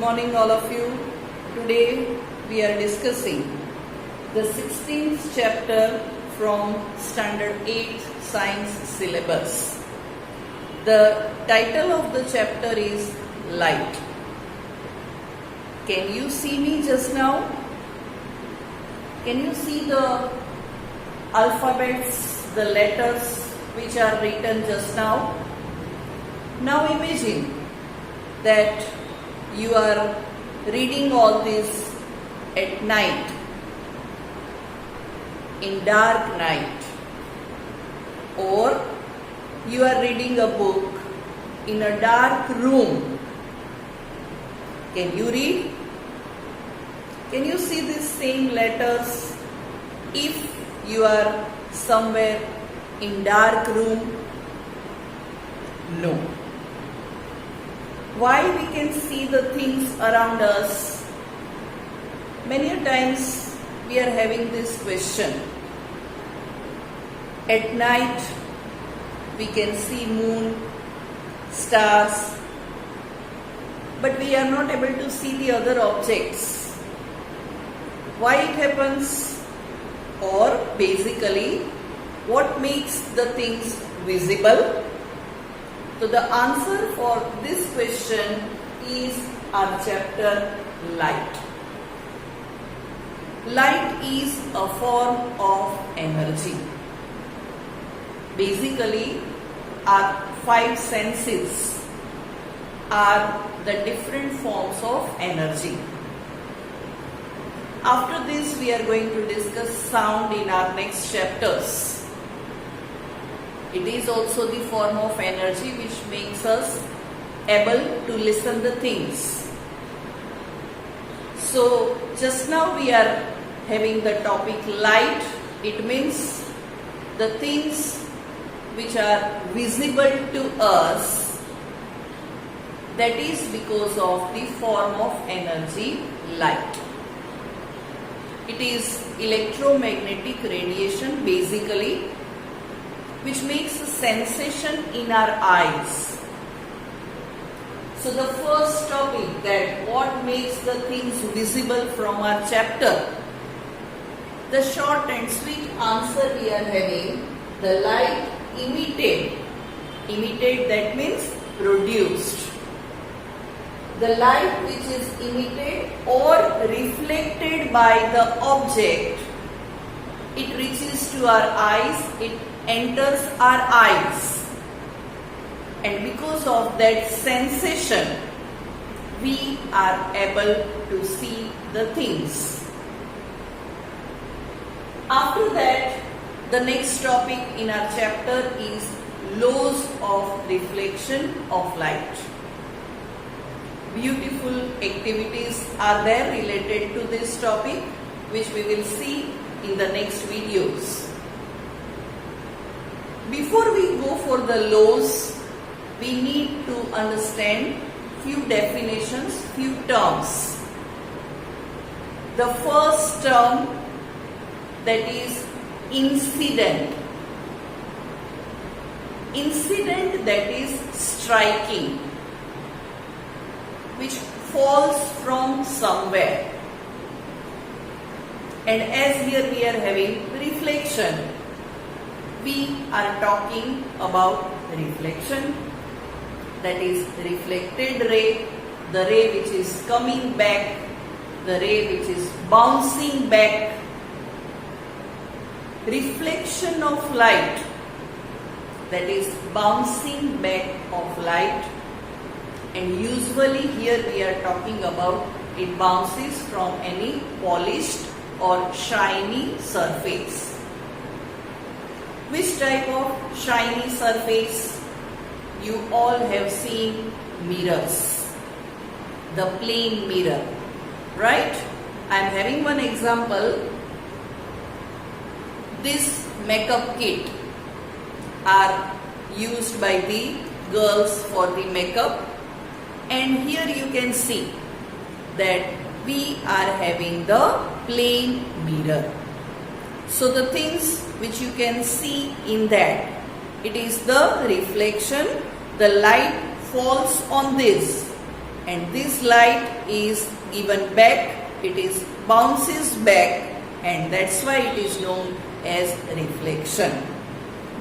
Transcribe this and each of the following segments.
morning all of you. Today we are discussing the 16th chapter from Standard 8 Science syllabus. The title of the chapter is Light. Can you see me just now? Can you see the alphabets, the letters which are written just now? Now imagine that you are reading all this at night, in dark night, or you are reading a book in a dark room. Can you read? Can you see these same letters if you are somewhere in dark room? No. Why we can see the things around us? Many times we are having this question. At night we can see moon, stars, but we are not able to see the other objects. Why it happens? Or basically, what makes the things visible? So the answer for this question is our chapter Light. Light is a form of energy. Basically, our five senses are the different forms of energy. After this, we are going to discuss sound in our next chapters. It is also the form of energy which makes us able to listen the things. So just now we are having the topic light. It means the things which are visible to us, that is because of the form of energy light. It is electromagnetic radiation basically, which makes a sensation in our eyes. So the first topic, that what makes the things visible from our chapter, the short and sweet answer we are having, the light emitted. Emitted, that means produced. The light which is emitted or reflected by the object, it reaches to our eyes, it enters our eyes, and because of that sensation we are able to see the things. After that, the next topic in our chapter is laws of reflection of light. Beautiful activities are there related to this topic, which we will see in the next videos. Before we go for the laws, we need to understand few definitions, few terms. The first term, that is incident. Incident, that is striking, which falls from somewhere. And as here we are having reflection, we are talking about reflection, that is reflected ray, the ray which is coming back, the ray which is bouncing back. Reflection of light, that is bouncing back of light, and usually here we are talking about it bounces from any polished or shiny surface. Which type of shiny surface? You all have seen mirrors, the plane mirror, right? I am having one example. This makeup kit are used by the girls for the makeup, and here you can see that we are having the plane mirror. So the things which you can see in that, it is the reflection, the light falls on this and this light is given back, it is bounces back, and that's why it is known as reflection.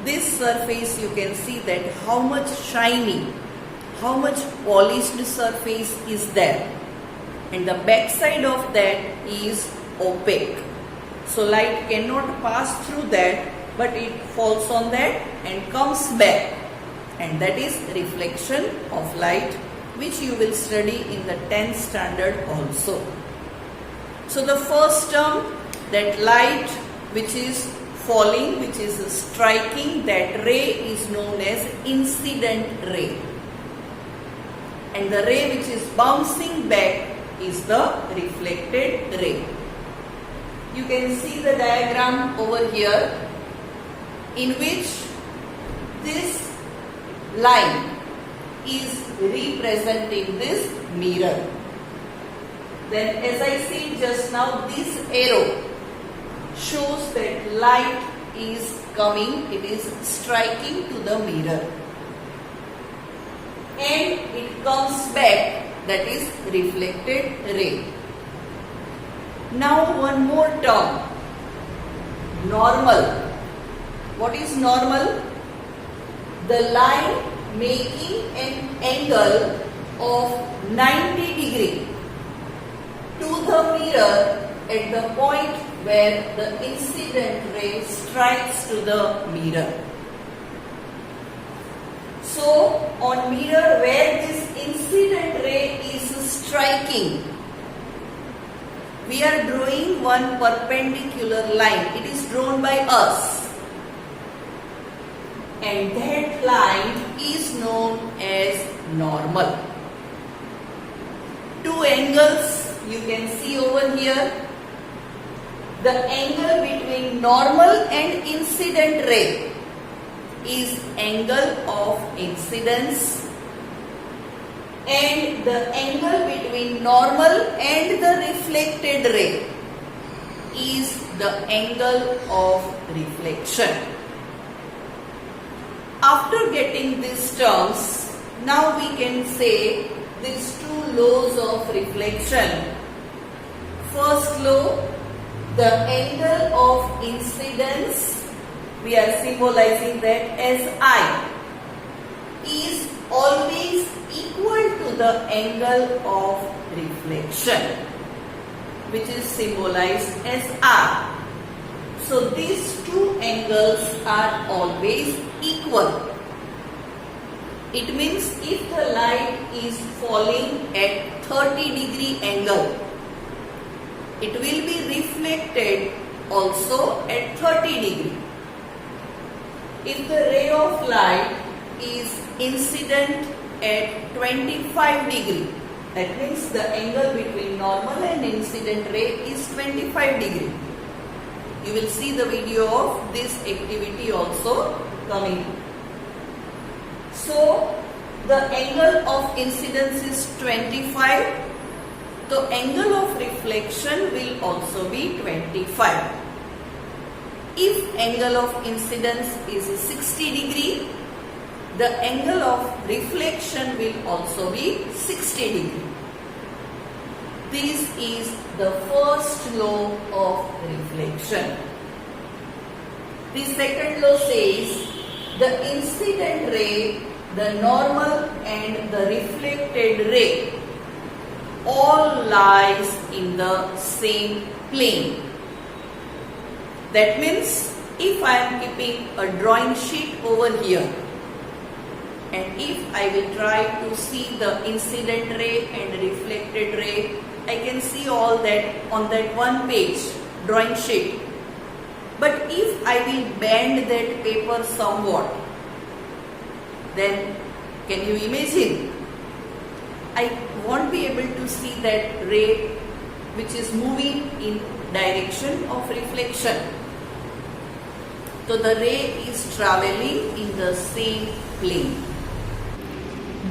This surface, you can see that how much shiny, how much polished surface is there, and the back side of that is opaque. So light cannot pass through that, but it falls on that and comes back, and that is reflection of light, which you will study in the 10th standard also. So the first term, that light which is falling, which is striking, that ray is known as incident ray, and the ray which is bouncing back is the reflected ray. You can see the diagram over here, in which this line is representing this mirror. Then, as I said just now, this arrow shows that light is coming, it is striking to the mirror, and it comes back, that is reflected ray. Now one more term, normal. What is normal? The line making an angle of 90 degree to the mirror at the point where the incident ray strikes to the mirror. So on mirror where this incident ray is striking, we are drawing one perpendicular line. It is drawn by us, and that line is known as normal. Two angles you can see over here. The angle between normal and incident ray is angle of incidence, and the angle between normal and the reflected ray is the angle of reflection. After getting these terms, now we can say these two laws of reflection. First law, the angle of incidence, we are symbolizing that as I, is always equal to the angle of reflection, which is symbolized as R. So these two angles are always equal. It means if the light is falling at 30 degree angle, it will be reflected also at 30 degree. If the ray of light is incident at 25 degree, that means the angle between normal and incident ray is 25 degree. You will see the video of this activity also coming. So the angle of incidence is 25. The angle of reflection will also be 25. If angle of incidence is 60 degree, the angle of reflection will also be 60 degree. This is the first law of reflection. The second law says the incident ray, the normal and the reflected ray all lies in the same plane. That means if I am keeping a drawing sheet over here, and if I will try to see the incident ray and reflected ray, I can see all that on that one page drawing sheet. But if I will bend that paper somewhat, then can you imagine? I won't be able to see that ray which is moving in direction of reflection. So the ray is traveling in the same plane.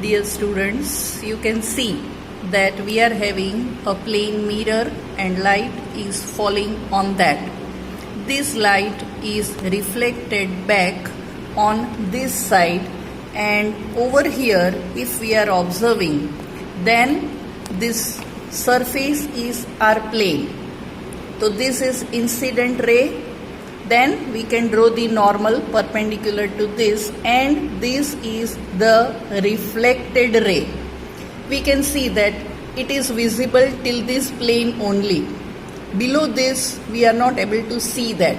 Dear students, you can see that we are having a plane mirror and light is falling on that. This light is reflected back on this side, and over here if we are observing, then this surface is our plane. So this is incident ray. Then we can draw the normal perpendicular to this, and this is the reflected ray. We can see that it is visible till this plane only. Below this we are not able to see that.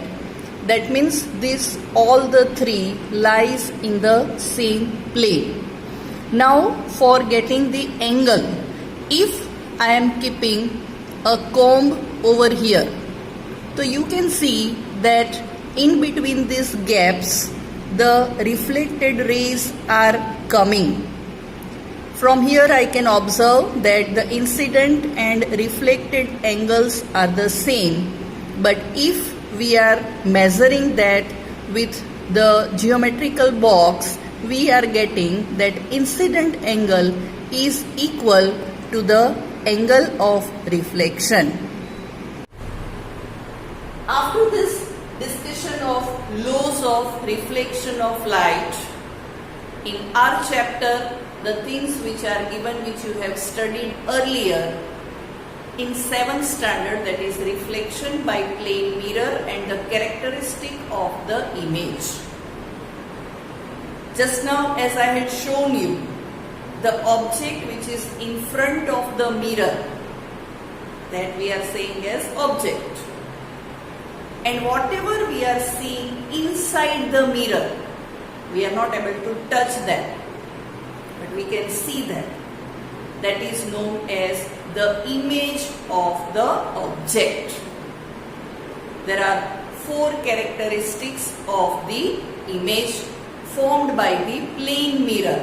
That means this all the three lies in the same plane. Now for getting the angle, if I am keeping a comb over here, so you can see that in between these gaps the reflected rays are coming. From here I can observe that the incident and reflected angles are the same, but if we are measuring that with the geometrical box, we are getting that incident angle is equal to the angle of reflection. After this discussion of laws of reflection of light, in our chapter, the things which are given, which you have studied earlier in 7th standard, that is reflection by plane mirror and the characteristic of the image. Just now, as I had shown you, the object which is in front of the mirror, that we are saying as object. And whatever we are seeing inside the mirror, we are not able to touch that, but we can see that. That is known as the image of the object. There are 4 characteristics of the image formed by the plane mirror.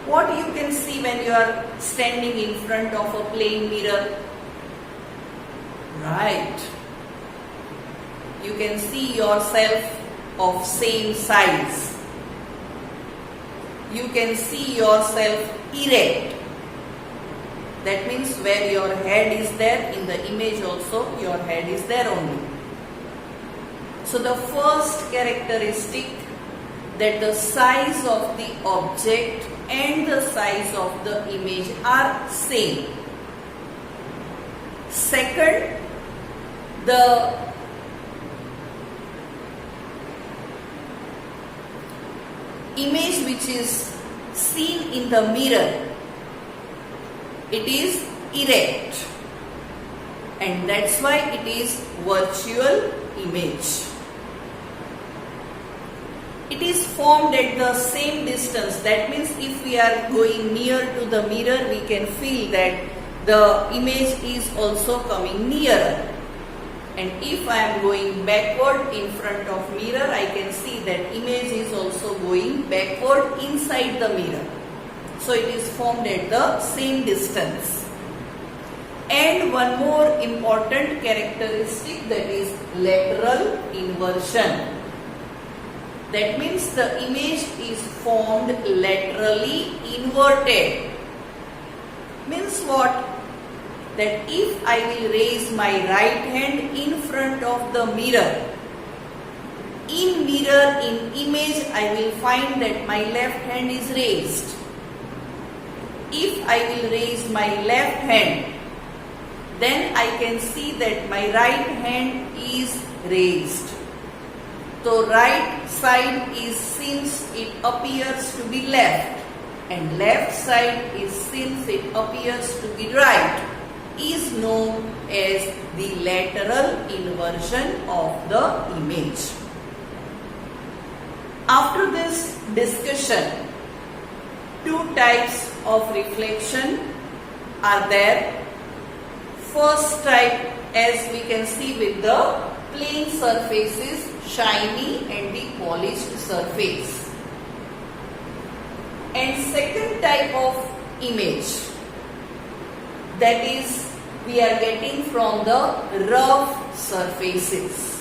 What you can see when you are standing in front of a plane mirror? Right. You can see yourself of same size. You can see yourself erect. That means where your head is there, in the image also your head is there only. So the first characteristic, that the size of the object and the size of the image are same. Second, the image which is seen in the mirror, it is erect, and that's why it is virtual image. It is formed at the same distance. That means if we are going near to the mirror, we can feel that the image is also coming nearer. And if I am going backward in front of mirror, I can see that image is also going backward inside the mirror. So it is formed at the same distance. And one more important characteristic, that is lateral inversion. That means the image is formed laterally inverted. Means what? That if I will raise my right hand in front of the mirror, in image I will find that my left hand is raised. If I will raise my left hand, then I can see that my right hand is raised. So right side is, since it appears to be left, and left side is, since it appears to be right, is known as the lateral inversion of the image. After this discussion, 2 types of reflection are there. First type, as we can see with the plane surfaces, shiny and the polished surface. And second type of image, that is we are getting from the rough surfaces.